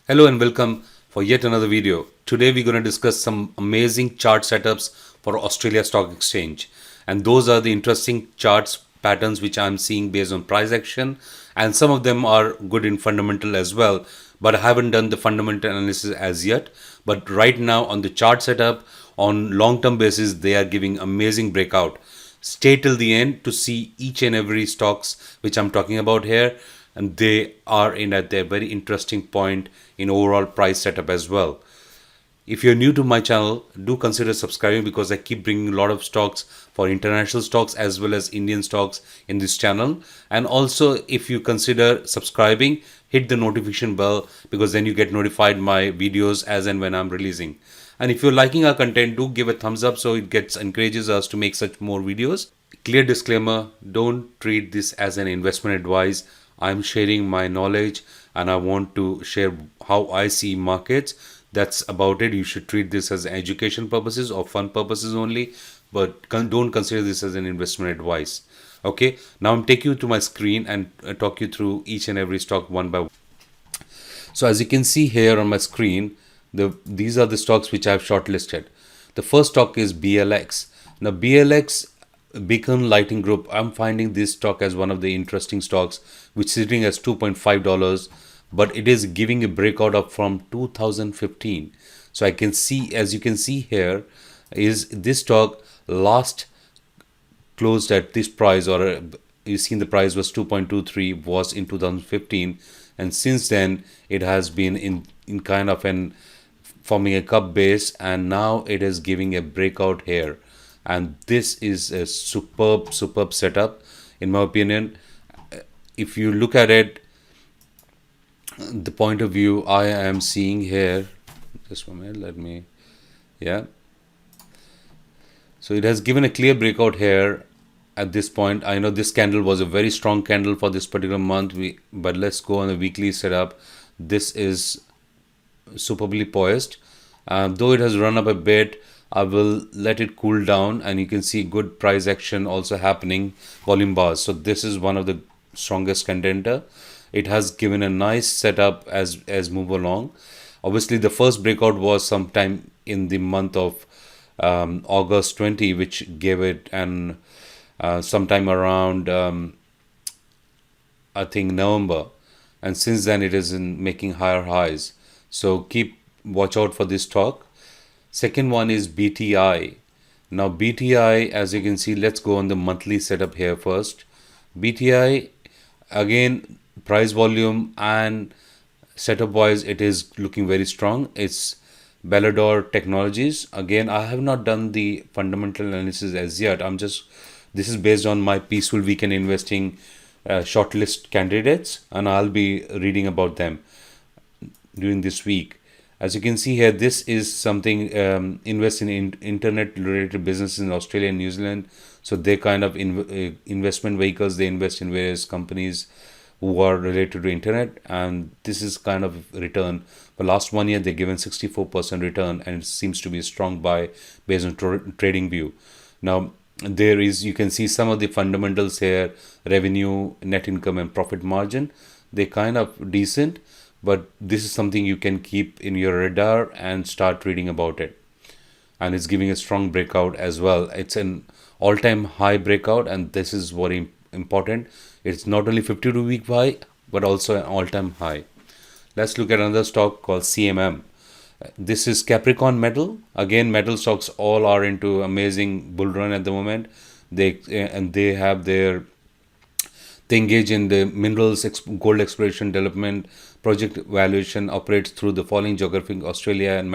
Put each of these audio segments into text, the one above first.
Hello and welcome for yet another video. Today we're going to discuss some amazing chart setups for Australia Stock Exchange. And those are the interesting charts patterns which I'm seeing based on price action. And some of them are good in fundamental as well. But I haven't done the fundamental analysis as yet. But right now on the chart setup, on long-term basis, they are giving amazing breakout. Stay till the end to see each and every stocks which I'm talking about here, and they are in at their very interesting point in overall price setup as well. If you're new to my channel, do consider subscribing because I keep bringing a lot of stocks for international stocks as well as Indian stocks in this channel. And also, if you consider subscribing, hit the notification bell because then you get notified my videos as and when I'm releasing. And if you're liking our content, do give a thumbs up so it gets encourages us to make such more videos. Clear disclaimer, don't treat this as an investment advice. I'm sharing my knowledge and I want to share how I see markets. That's about it. You should treat this as education purposes or fun purposes only, but don't consider this as an investment advice. Okay, now I'm taking you to my screen and talk you through each and every stock one by one. So as you can see here on my screen, these are the stocks which I've shortlisted. The first stock is BLX. Now BLX, Beacon Lighting Group, I'm finding this stock as one of the interesting stocks which is sitting as $2.5, but it is giving a breakout up from 2015. So I can see, as you can see here, is this stock last closed at this price, or you've seen the price was 2.23, was in 2015, and since then it has been in kind of an forming a cup base, and now it is giving a breakout here, and this is a superb setup in my opinion. If you look at it, the point of view I am seeing here, just a minute, let me, yeah, so it has given a clear breakout here at this point. I know this candle was a very strong candle for this particular month, but let's go on a weekly setup. This is superbly poised. Though it has run up a bit, I will let it cool down, and you can see good price action also happening, volume bars. So this is one of the strongest contender. It has given a nice setup as move along. Obviously, the first breakout was sometime in the month of August 20, which gave it an sometime around I think November, and since then it is in making higher highs. So watch out for this stock. Second one is BTI. Now BTI, as you can see, let's go on the monthly setup here first. BTI, again, price volume and setup wise, it is looking very strong. It's Bellador Technologies. Again, I have not done the fundamental analysis as yet. This is based on my Peaceful Weekend Investing shortlist candidates, and I'll be reading about them during this week. As you can see here, this is something invest in internet related businesses in Australia and New Zealand. So they kind of investment vehicles, they invest in various companies who are related to internet, and this is kind of return. For last 1 year, they've given 64% return, and it seems to be a strong buy based on trading view. Now, you can see some of the fundamentals here: revenue, net income, and profit margin. They kind of decent, but this is something you can keep in your radar and start reading about it. And it's giving a strong breakout as well. It's an all-time high breakout, and this is very important. It's not only 52-week high, but also an all-time high. Let's look at another stock called CMM. This is Capricorn Metal. Again, metal stocks all are into amazing bull run at the moment. They engage in the minerals, gold exploration, development, project evaluation, operates through the following geographic: Australia and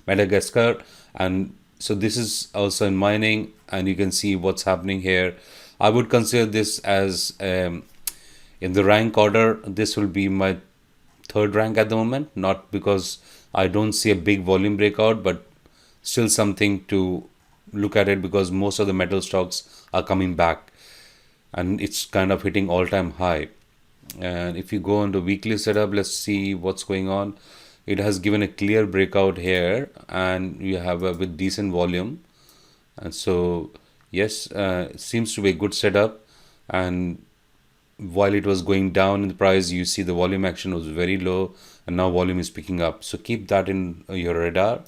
Madagascar. And so this is also in mining, and you can see what's happening here. I would consider this as in the rank order, this will be my third rank at the moment, not because I don't see a big volume breakout, but still something to look at it because most of the metal stocks are coming back and it's kind of hitting all-time high. And if you go on the weekly setup, let's see what's going on. It has given a clear breakout here, and you have a with decent volume. And so yes, it seems to be a good setup, and while it was going down in the price, you see the volume action was very low, and now volume is picking up. So keep that in your radar.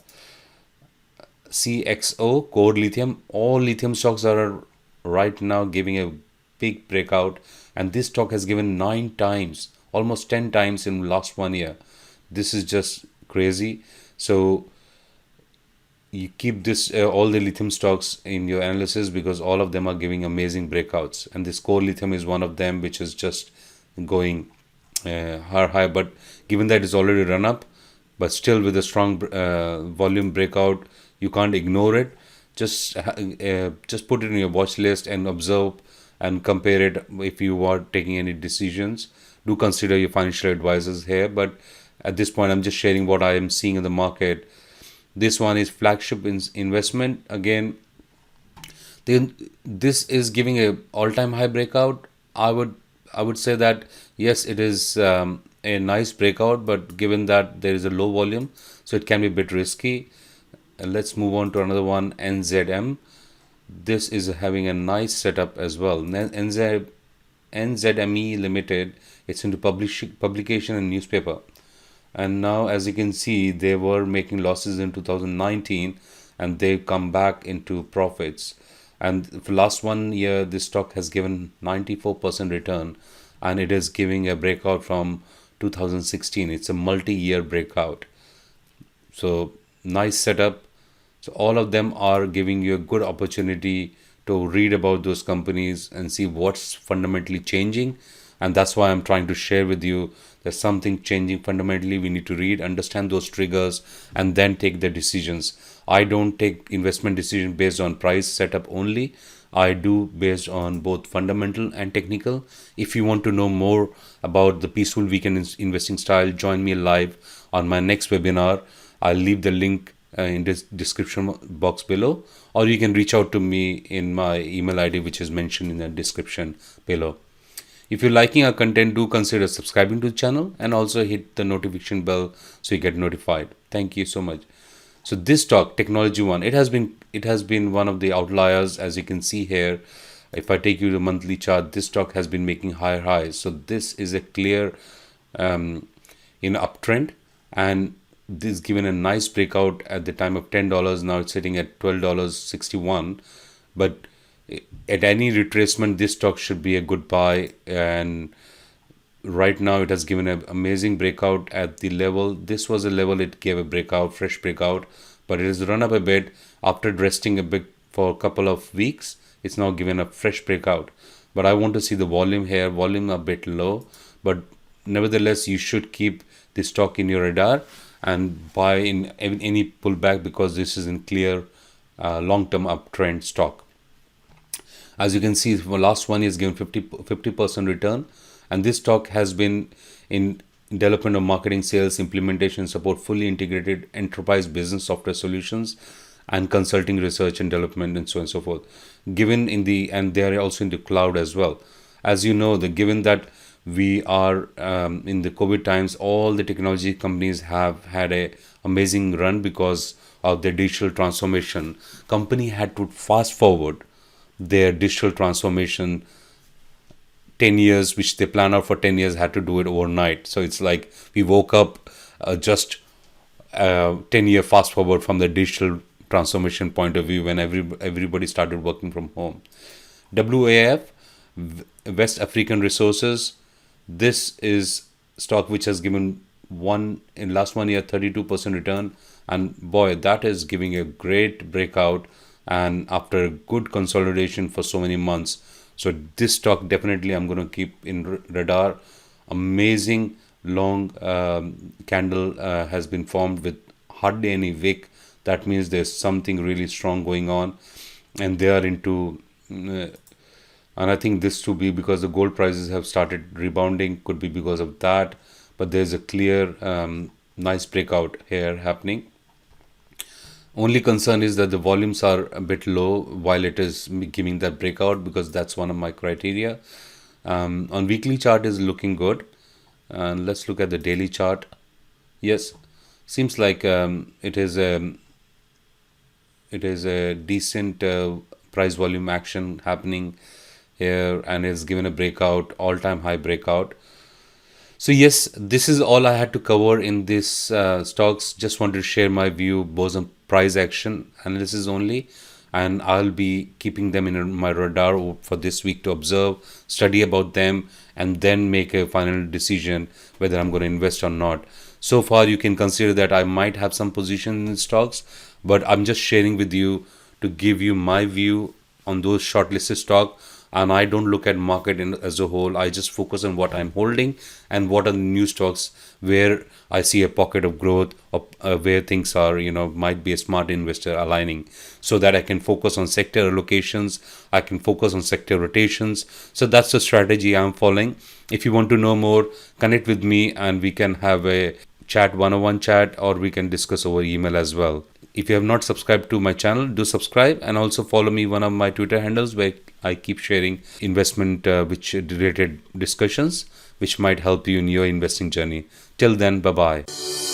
CXO, Core Lithium, all lithium stocks are right now giving a big breakout, and this stock has given 9 times, almost 10 times in last 1 year. This is just crazy. So you keep this all the lithium stocks in your analysis, because all of them are giving amazing breakouts, and this Core Lithium is one of them, which is just going high. But given that it's already run up, but still with a strong volume breakout, you can't ignore it. Just put it in your watch list and observe and compare it. If you are taking any decisions, do consider your financial advisors here. But at this point, I'm just sharing what I am seeing in the market. This one is flagship investment. Again, this is giving a all-time high breakout. I would say that yes, it is a nice breakout, but given that there is a low volume, so it can be a bit risky. Let's move on to another one, NZM. This is having a nice setup as well. NZME Limited, it's into publication and newspaper. And now, as you can see, they were making losses in 2019, and they've come back into profits. And for last 1 year, this stock has given 94% return, and it is giving a breakout from 2016. It's a multi-year breakout. So nice setup. So all of them are giving you a good opportunity to read about those companies and see what's fundamentally changing. And that's why I'm trying to share with you there's something changing fundamentally. We need to read, understand those triggers, and then take the decisions. I don't take investment decisions based on price setup only. I do based on both fundamental and technical. If you want to know more about the peaceful weekend investing style, join me live on my next webinar. I'll leave the link in this description box below, or you can reach out to me in my email ID, which is mentioned in the description below. If you're liking our content, do consider subscribing to the channel and also hit the notification bell so you get notified. Thank you so much. So this stock, Technology One, it has been one of the outliers, as you can see here. If I take you to the monthly chart, this stock has been making higher highs. So this is a clear uptrend, and this is given a nice breakout at the time of $10. Now it's sitting at $12.61. But at any retracement, this stock should be a good buy. And right now it has given an amazing breakout at the level. This was a level it gave a breakout, fresh breakout, but it has run up a bit after resting a bit for a couple of weeks. It's now given a fresh breakout. But I want to see the volume here. Volume a bit low, but nevertheless, you should keep this stock in your radar and buy in any pullback, because this is in clear long-term uptrend stock. As you can see, for last 1 year is given 50% return, and this stock has been in development of marketing, sales, implementation, support, fully integrated enterprise business software solutions, and consulting, research and development, and so on and so forth. And they are also into cloud as well. As you know, given that we are in the COVID times, all the technology companies have had a amazing run because of their digital transformation. Company had to fast forward their digital transformation 10 years, which they plan out for 10 years, had to do it overnight. So it's like we woke up just 10-year fast forward from the digital transformation point of view when everybody started working from home. WAF, West African Resources, this is stock which has given in last 1 year 32% return, and boy, that is giving a great breakout, and after good consolidation for so many months. So this stock definitely I'm going to keep in radar. Amazing long candle has been formed with hardly any wick. That means there's something really strong going on, and they are into and I think this to be because the gold prices have started rebounding, could be because of that. But there's a clear nice breakout here happening. Only concern is that the volumes are a bit low while it is giving that breakout, because that's one of my criteria. On weekly chart is looking good. Let's look at the daily chart. Yes, seems like it is a decent price volume action happening. here, and it's given a breakout, all-time high breakout. So yes, this is all I had to cover in this stocks. Just wanted to share my view both on price action analysis only, and I'll be keeping them in my radar for this week to observe, study about them, and then make a final decision whether I'm going to invest or not. So far, you can consider that I might have some position in stocks, but I'm just sharing with you to give you my view on those shortlisted stock, and I don't look at market as a whole. I just focus on what I'm holding and what are the new stocks where I see a pocket of growth, or where things are, might be a smart investor aligning, so that I can focus on sector allocations, I can focus on sector rotations. So that's the strategy I'm following. If you want to know more, connect with me and we can have a chat, one-on-one chat, or we can discuss over email as well. If you have not subscribed to my channel, do subscribe, and also follow me one of my Twitter handles where I keep sharing investment which related discussions which might help you in your investing journey. Till then, bye bye.